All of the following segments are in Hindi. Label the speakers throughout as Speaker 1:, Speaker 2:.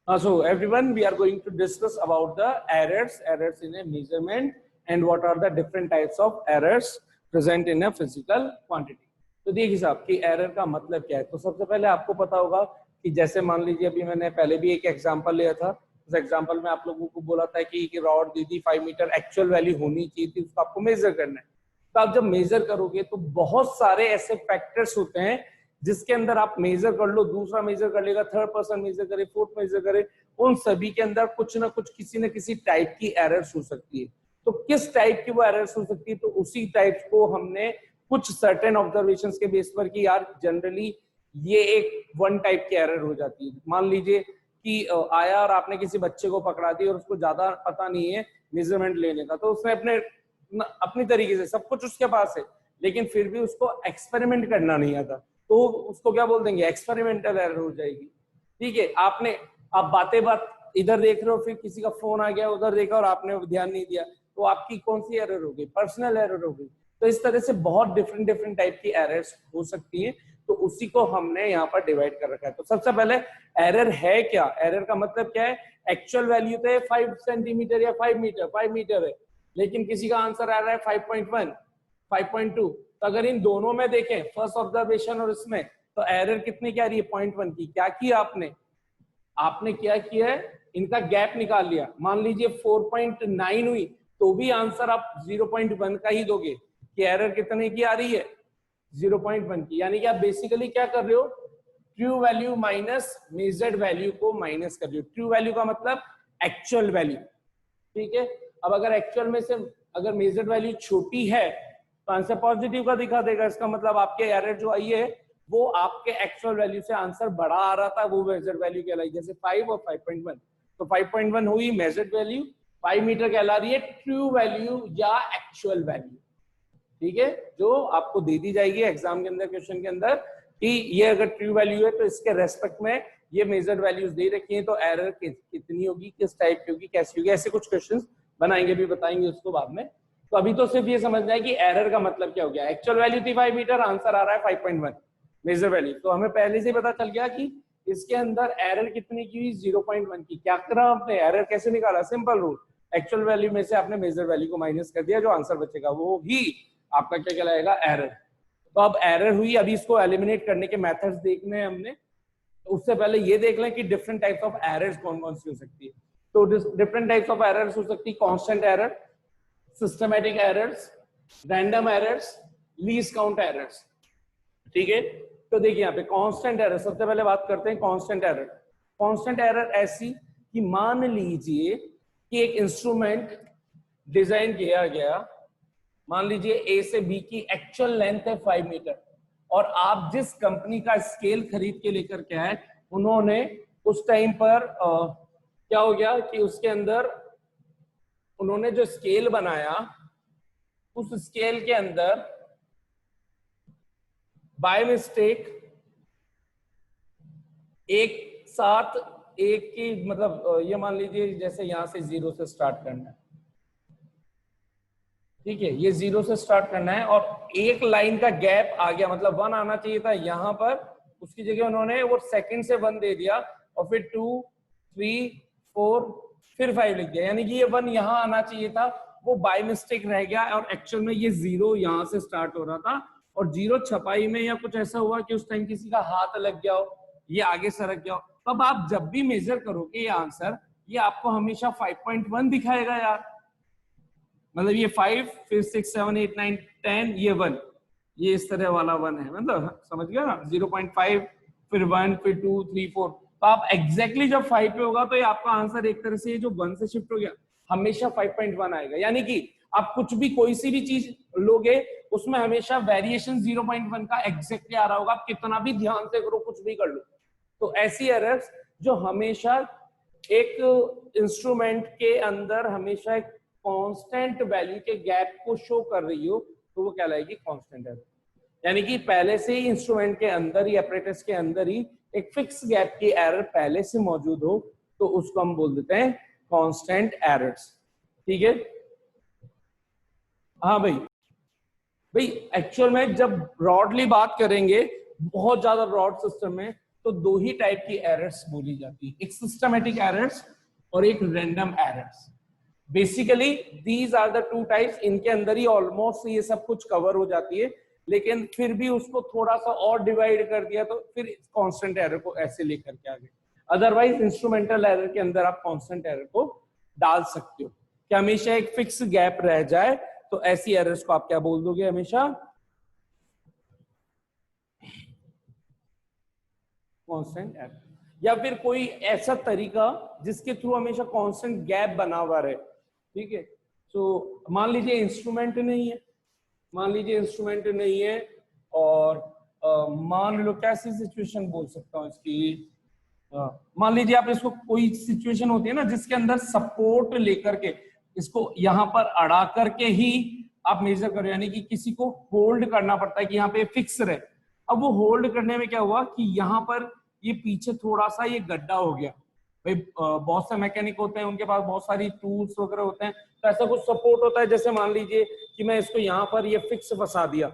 Speaker 1: So everyone, we are going to discuss about the errors in a measurement and what are the different types of errors present in a physical quantity. तो देखिए साहब कि एरर का मतलब क्या है। तो सबसे पहले आपको पता होगा कि जैसे मान लीजिए अभी मैंने पहले भी एक एग्जांपल लिया था। उस एग्जांपल में आप लोगों को बोला था कि रॉड दी थी 5 मीटर, एक्चुअल वैल्यू होनी चाहिए थी, उसको आपको मेजर करना है। तो आप जब मेजर करोगे तो बहुत सारे ऐसे फैक्टर्स होते हैं जिसके अंदर आप मेजर कर लो, दूसरा मेजर कर लेगा, थर्ड पर्सन मेजर करे, फोर्थ मेजर करे, उन सभी के अंदर कुछ ना कुछ किसी न किसी टाइप की एरर्स हो सकती है। तो किस टाइप की वो एरर्स हो सकती है, तो उसी टाइप को हमने कुछ सर्टेन ऑब्जर्वेशंस के बेस पर कि यार जनरली ये एक वन टाइप की एरर हो जाती है। मान लीजिए कि आया और आपने किसी बच्चे को पकड़ा दिया और उसको ज्यादा पता नहीं है मेजरमेंट लेने का, तो उसने अपनी तरीके से सब कुछ उसके पास है, लेकिन फिर भी उसको एक्सपेरिमेंट करना नहीं आता, तो उसको क्या बोल देंगे, एक्सपेरिमेंटल एरर हो जाएगी। ठीक है, आप बातें इधर देख रहे हो, फिर किसी का फोन आ गया, उधर देखा और आपने ध्यान नहीं दिया, तो आपकी कौन सी एरर हो गई, पर्सनल एरर हो गई। तो इस तरह से बहुत डिफरेंट टाइप की एरर्स हो सकती है, तो उसी को हमने यहाँ पर डिवाइड कर रखा है। तो सबसे पहले एरर है क्या, एरर का मतलब क्या है, एक्चुअल वैल्यू तो 5 सेंटीमीटर या 5 मीटर है, लेकिन किसी का आंसर आ रहा है 5.1, 5.2। तो अगर इन दोनों में देखें, फर्स्ट ऑब्जर्वेशन और इसमें, तो एरर कितनी क्या आ रही है, 0.1 की। क्या किया आपने क्या किया है, इनका गैप निकाल लिया। मान लीजिए 4.9 हुई तो भी आंसर आप 0.1 का ही दोगे कि एरर कितने की आ रही है, 0.1 की। यानी कि आप बेसिकली क्या कर रहे हो, true value minus measured value को माइनस कर रहे हो। ट्रू वैल्यू का मतलब एक्चुअल वैल्यू, ठीक है। अब अगर एक्चुअल में से अगर मेजर्ड वैल्यू छोटी है तो आंसर पॉजिटिव का दिखा देगा। इसका मतलब आपके एरर जो आई है वो आपके एक्चुअल वैल्यू से आंसर बड़ा आ रहा था, वो मेजर्ड वैल्यू कहलाई। जैसे 5 और 5.1, तो 5.1 हुई मेजर्ड वैल्यू, 5 मीटर कहला रही है ट्रू वैल्यू या एक्चुअल वैल्यू। ठीक है, जो आपको दे दी जाएगी एग्जाम के अंदर, क्वेश्चन के अंदर, कि ये अगर ट्रू वैल्यू है तो इसके रेस्पेक्ट में ये मेजर्ड वैल्यूज दे रखी हैं, तो एरर कितनी होगी, किस टाइप की होगी, कैसी होगी, ऐसे कुछ क्वेश्चंस बनाएंगे, भी बताएंगे उसको बाद में। तो अभी तो सिर्फ ये समझना है कि एरर का मतलब क्या हो गया। एक्चुअल वैल्यू थी 5 मीटर, आंसर आ रहा है 5.1 मेजर वैल्यू, तो हमें पहले से पता चल गया कि इसके अंदर एरर कितनी की हुई, 0.1 की। क्या करा आपने, एरर कैसे निकाला, सिंपल रूल, एक्चुअल वैल्यू में से आपने मेजर वैल्यू को माइनस कर दिया, जो आंसर बचेगा वो ही आपका क्या कहलाएगा, एरर। तो अब एरर हुई, अभी इसको एलिमिनेट करने के मेथड्स देखने हैं हमने। तो उससे पहले ये देख लें कि डिफरेंट टाइप्स ऑफ एरर्स कौन कौन सी हो सकती है। तो डिफरेंट टाइप्स ऑफ एरर्स हो सकती है, constant error, systematic errors, random errors, least count errors. ठीक है, तो देखिए यहाँ पे कांस्टेंट एरर, सबसे पहले बात करते हैं कांस्टेंट एरर। कांस्टेंट एरर ऐसी कि मान लीजिए कि एक इंस्ट्रूमेंट डिजाइन किया गया, मान लीजिए ए से बी की एक्चुअल लेंथ है 5 मीटर, और आप जिस कंपनी का स्केल खरीद के लेकर के आए, उन्होंने उस टाइम पर क्या हो गया कि उसके अंदर उन्होंने जो स्केल बनाया, उस स्केल के अंदर बाय मिस्टेक एक साथ एक की, मतलब ये मान लीजिए जैसे यहां से 0 से स्टार्ट करना है, ठीक है, ये 0 से स्टार्ट करना है, और एक लाइन का गैप आ गया, मतलब 1 आना चाहिए था यहां पर, उसकी जगह उन्होंने वो सेकंड से 1 दे दिया, और फिर 2, 3, 4, फिर 5 लिख दिया। यानी कि ये 1 यहां आना चाहिए था, वो बाय मिस्टेक रह गया, और एक्चुअल में ये 0 यहां से स्टार्ट हो रहा था, और 0 छपाई में या कुछ ऐसा हुआ कि उस टाइम किसी का हाथ लग गया हो, ये आगे सरक गया हो। तो अब आप जब भी मेजर करोगे ये आंसर, ये आपको हमेशा 5.1 दिखाएगा यार। मतलब ये 5, फिर 6, 7, 8, 9, 10, ये 1, ये इस तरह वाला 1 है, मतलब समझ गया ना, 0.5, फिर 1, फिर 2, 3, 4। तो आप एग्जैक्टली जब 5 पे होगा तो ये आपका आंसर एक तरह से जो 1 से शिफ्ट हो गया, हमेशा 5.1 आएगा। यानी कि आप कुछ भी कोई सी भी चीज लोगे, उसमें हमेशा वेरिएशन 0.1 का एग्जैक्टली आ रहा होगा, आप कितना भी ध्यान से करो, कुछ भी कर लो। तो ऐसी एरर्स जो हमेशा एक इंस्ट्रूमेंट के अंदर हमेशा एक कांस्टेंट वैल्यू के गैप को शो कर रही हो, तो वो कहलाएगी कांस्टेंट एरर। यानी कि पहले से ही इंस्ट्रूमेंट के अंदर ही, एपरेटस के अंदर ही एक फिक्स गैप की एरर पहले से मौजूद हो, तो उसको हम बोल देते हैं कांस्टेंट एरर्स। ठीक है, हाँ भाई एक्चुअल में जब ब्रॉडली बात करेंगे, बहुत ज्यादा ब्रॉड सिस्टम में, तो दो ही टाइप की एरर्स बोली जाती है, एक सिस्टमेटिक एरर्स और एक random errors. Basically these are the two types, इनके अंदर ही ऑलमोस्ट ये सब कुछ कवर हो जाती है, लेकिन फिर भी उसको थोड़ा सा और डिवाइड कर दिया तो फिर कांस्टेंट एरर को ऐसे लेकर के आगे। अदरवाइज इंस्ट्रूमेंटल एरर के अंदर आप कांस्टेंट एरर को डाल सकते हो कि हमेशा एक फिक्स गैप रह जाए, तो ऐसी एरर्स को आप क्या बोल दोगे हमेशा, कांस्टेंट एरर। या फिर कोई ऐसा तरीका जिसके थ्रू हमेशा कांस्टेंट गैप बना हुआ रहे, ठीक है। तो मान लीजिए इंस्ट्रूमेंट नहीं है, मान लीजिए इंस्ट्रूमेंट नहीं है और मान लो कैसी सिचुएशन बोल सकता हूँ इसकी, मान लीजिए आप इसको, कोई सिचुएशन होती है ना जिसके अंदर सपोर्ट लेकर के इसको यहाँ पर अड़ा करके ही आप मेजर करो, यानी कि किसी को होल्ड करना पड़ता है कि यहाँ पे फिक्स रहे। अब वो होल्ड करने में क्या हुआ कि यहाँ पर ये पीछे थोड़ा सा ये गड्ढा हो गया, भाई बहुत से मैकेनिक होते हैं, उनके पास बहुत सारी टूल्स वगैरह होते हैं, तो ऐसा कुछ सपोर्ट होता है। जैसे मान लीजिए कि मैं इसको यहाँ पर ये फिक्स फंसा दिया,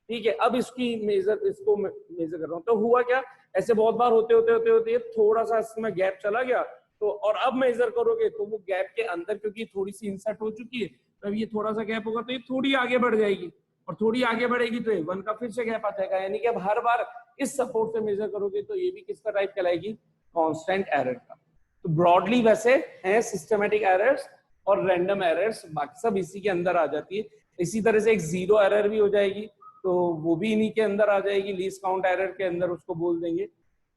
Speaker 1: ठीक है, अब इसको मेजर कर रहा हूँ, तो हुआ क्या, ऐसे बहुत बार होते होते थोड़ा सा इसमें गैप चला गया, तो और अब मेजर करोगे तो वो गैप के अंदर, क्योंकि थोड़ी सी इंसर्ट हो चुकी है, तो अब ये थोड़ा सा गैप होगा तो ये थोड़ी आगे बढ़ जाएगी, और थोड़ी आगे बढ़ेगी तो ये 1 का फिर से गैप आ जाएगा। यानी कि अब हर बार इस सपोर्ट से मेजर करोगे तो ये भी किसका टाइप कहलाएगी, कांस्टेंट एरर का। तो ब्रॉडली वैसे हैं सिस्टमेटिक एरर्स और रैंडम एरर्स, बाकी सब इसी के अंदर आ जाती है। इसी तरह से एक जीरो एरर भी हो जाएगी, तो वो भी इन्हीं के अंदर आ जाएगी, लीस्ट काउंट एरर के अंदर उसको बोल देंगे।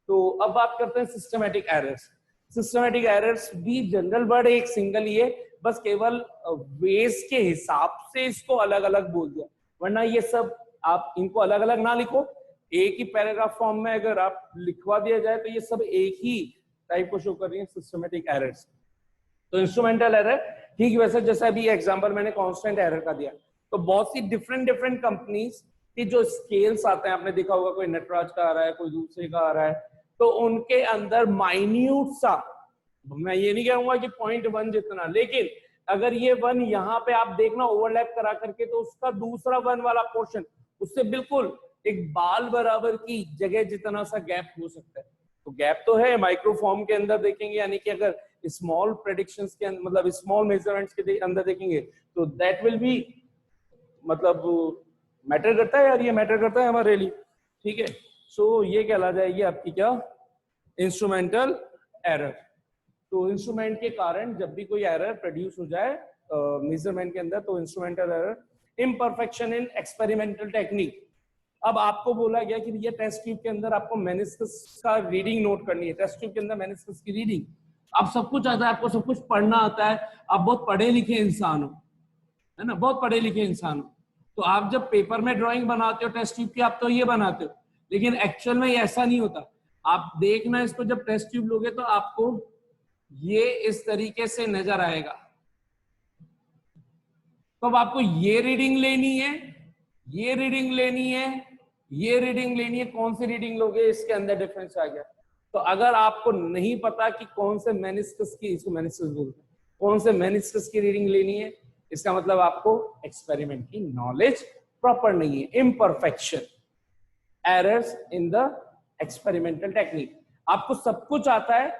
Speaker 1: तो अब बात करते हैं सिस्टमेटिक एरर्स। सिस्टमेटिक एरर्स भी जनरल वर्ड एक सिंगल ही है, बस केवल वेज के हिसाब से इसको अलग अलग बोल दिया, वरना ये सब आप इनको अलग अलग ना लिखो, एक ही पैराग्राफ फॉर्म में अगर आप लिखवा दिया जाए तो ये सब एक ही टाइप को शो कर रही है, सिस्टमेटिक एरर्स। तो इंस्ट्रूमेंटल एरर, ठीक वैसे जैसा अभी एग्जांपल मैंने कांस्टेंट एरर का दिया, तो बहुत सी डिफरेंट कंपनीज के जो स्केल्स आते हैं, आपने देखा होगा कोई नटराज का आ रहा है, कोई दूसरे का आ रहा है, तो उनके अंदर माइन्यूट सा, मैं ये नहीं कहूंगा कि 0.1 जितना, लेकिन अगर ये 1 यहाँ पे आप देखना ओवरलैप करा करके, तो उसका दूसरा 1 वाला पोर्शन उससे बिल्कुल एक बाल बराबर की जगह जितना सा गैप हो सकता है। तो गैप तो है माइक्रोफॉर्म के अंदर देखेंगे, यानी कि अगर स्मॉल प्रेडिक्शंस के मतलब स्मॉल मेजरमेंट्स के अंदर देखेंगे तो दैट विल बी, मतलब मैटर करता है यार, ये मैटर करता है हमारे लिए, ठीक है। सो ये कहला जाएगी आपकी क्या, इंस्ट्रूमेंटल एरर। तो इंस्ट्रूमेंट के कारण जब भी कोई एरर प्रोड्यूस हो जाए मेजरमेंट के अंदर, तो instrumental error. Imperfection in experimental technique. अब आपको बोला गया कि ये टेस्ट ट्यूब के अंदर आपको मेनिस्कस का रीडिंग नोट करनी है, टेस्ट ट्यूब के अंदर मेनिस्कस की रीडिंग, आप सब कुछ आता है, आपको सब कुछ पढ़ना आता है, आप बहुत पढ़े लिखे इंसान हो, है ना, बहुत पढ़े लिखे इंसान हो, तो आप जब पेपर में ड्राइंग बनाते हो टेस्ट ट्यूब की, आप तो ये बनाते हो, लेकिन एक्चुअल में ये ऐसा नहीं होता। आप देखना इसको, जब टेस्ट ट्यूब लोगे तो आपको ये इस तरीके से नजर आएगा, तो अब आपको ये रीडिंग लेनी है, ये रीडिंग लेनी है, ये रीडिंग लेनी है, कौन सी रीडिंग लोगे, इसके अंदर डिफरेंस आ गया। तो अगर आपको नहीं पता कि कौन से मेनिस्कस की, इसको मेनिस्कस बोलते हैं, कौन से मेनिस्कस की रीडिंग लेनी है, इसका मतलब आपको एक्सपेरिमेंट की नॉलेज प्रॉपर नहीं है। Imperfection, errors in the experimental technique. आपको सब कुछ आता है,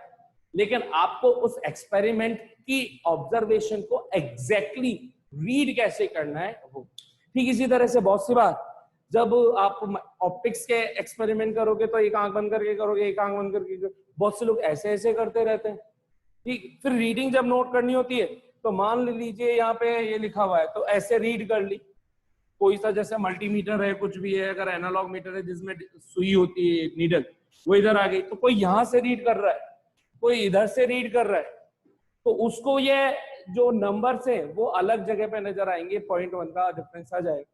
Speaker 1: लेकिन आपको उस एक्सपेरिमेंट की ऑब्जर्वेशन को एग्जैक्टली रीड कैसे करना है वो। ठीक इसी तरह से बहुत सी बार जब आप ऑप्टिक्स के एक्सपेरिमेंट करोगे तो एक आंख बंद करके करोगे, एक आंख बंद करके, बहुत से लोग ऐसे ऐसे करते रहते हैं, ठीक। फिर रीडिंग जब नोट करनी होती है तो मान लीजिए यहाँ पे ये लिखा हुआ है, तो ऐसे रीड कर ली, कोई सा जैसे मल्टीमीटर है, कुछ भी है, अगर एनालॉग मीटर है जिसमें सुई होती है नीडल, वो इधर आ गई, तो कोई यहाँ से रीड कर रहा है, कोई इधर से रीड कर रहा है, तो उसको ये जो नंबर्स है वो अलग जगह पे नजर आएंगे, 0.1 का डिफरेंस आ जाएगा।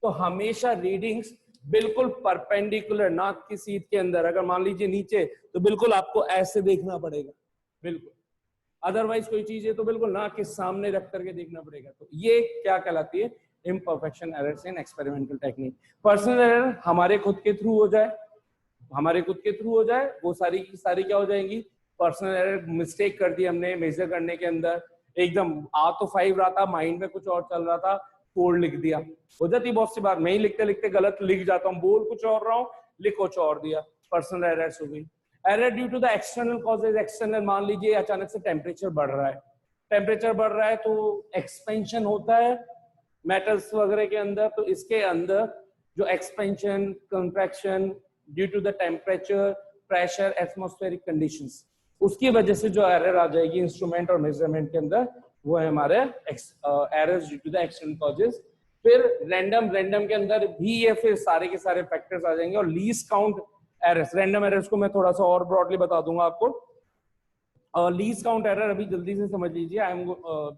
Speaker 1: तो हमेशा रीडिंग्स बिल्कुल परपेंडिकुलर, नाक की सीट के अंदर, अगर मान लीजिए नीचे, तो बिल्कुल आपको ऐसे देखना पड़ेगा, बिल्कुल, अदरवाइज कोई चीज है तो बिल्कुल नाक के सामने रख करके देखना पड़ेगा। तो ये क्या कहलाती है, imperfection errors in experimental technique. Personal error हमारे खुद के थ्रू हो जाए, हमारे खुद के थ्रू हो जाए, वो सारी की सारी क्या हो जाएंगी, पर्सनल एरर। मिस्टेक कर दी हमने मेजर करने के अंदर, एकदम आ तो 5 रहा था, माइंड में कुछ और चल रहा था, 4 लिख दिया, हो जाती बहुत सी बार, मैं ही लिखते लिखते गलत लिख जाता हूँ, बोल कुछ और रहा हूँ, लिख कुछ और दिया, पर्सनल एरर्स हो गई। Error due to the external causes, external मान लीजिए अचानक से टेम्परेचर बढ़ रहा है, टेम्परेचर बढ़ रहा है तो एक्सपेंशन होता है मेटल्स वगैरह के अंदर, तो इसके अंदर जो expansion contraction due to the temperature pressure atmospheric conditions, उसकी वजह से जो एरर आ जाएगी इंस्ट्रूमेंट और मेजरमेंट के अंदर, वो है हमारे errors due to the external causes. फिर रैंडम के अंदर भी ये फिर सारे के सारे फैक्टर्स आ जाएंगे, और least count errors, random errors को मैं थोड़ा सा और ब्रॉडली बता दूंगा आपको। लीस्ट काउंट एरर अभी जल्दी से समझ लीजिए, आई एम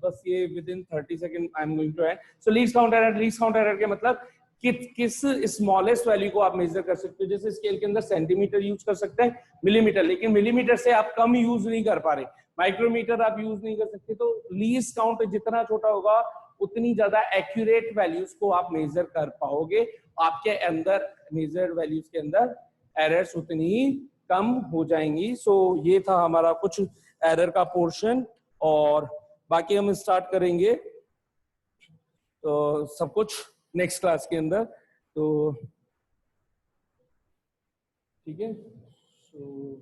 Speaker 1: बस ये within 30 second I am going to end. So least count error के मतलब किस स्मॉलेस्ट वैल्यू को आप मेजर कर सकते हो। जैसे स्केल के अंदर सेंटीमीटर यूज कर सकते हैं, मिलीमीटर, लेकिन मिलीमीटर से आप कम यूज नहीं कर पा रहे, माइक्रोमीटर आप यूज नहीं कर सकते। तो लीस्ट काउंट जितना छोटा होगा उतनी ज्यादा एक्यूरेट वैल्यूज को आप मेजर कर पाओगे, आपके अंदर मेजर्ड वैल्यूज के अंदर एरर्स उतनी ही कम हो जाएंगी। सो ये था हमारा कुछ एरर का पोर्शन, और बाकी हम स्टार्ट करेंगे तो सब कुछ नेक्स्ट क्लास के अंदर। तो ठीक है, सो